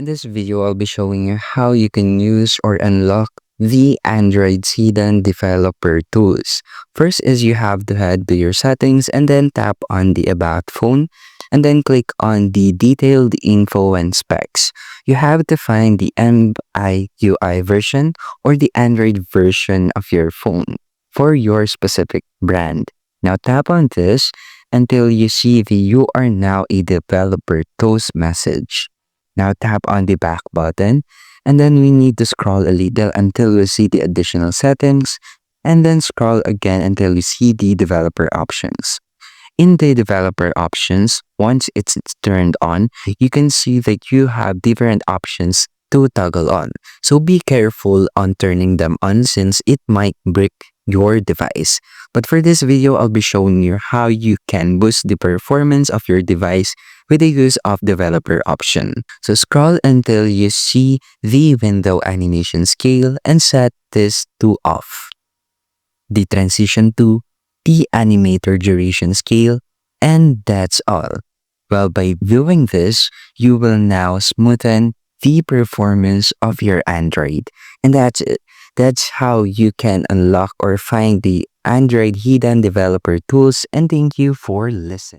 In this video, I'll be showing you how you can use or unlock the Android's hidden developer tools. First is you have to head to your settings and then tap on the About phone and then click on the detailed info and specs. You have to find the MIUI version or the Android version of your phone for your specific brand. Now tap on this until you see the "You are now a developer" tools message. Now tap on the back button and then we need to scroll a little until we see the additional settings and then scroll again until we see the developer options. In the developer options, once it's turned on, you can see that you have different options to toggle on. So be careful on turning them on since it might break your device. But for this video, I'll be showing you how you can boost the performance of your device with the use of developer option. So scroll until you see the window animation scale and set this to off. The transition to the animator duration scale, and that's all. Well, by viewing this, you will now smoothen the performance of your Android. And that's it. That's how you can unlock or find the Android hidden developer tools, and thank you for listening.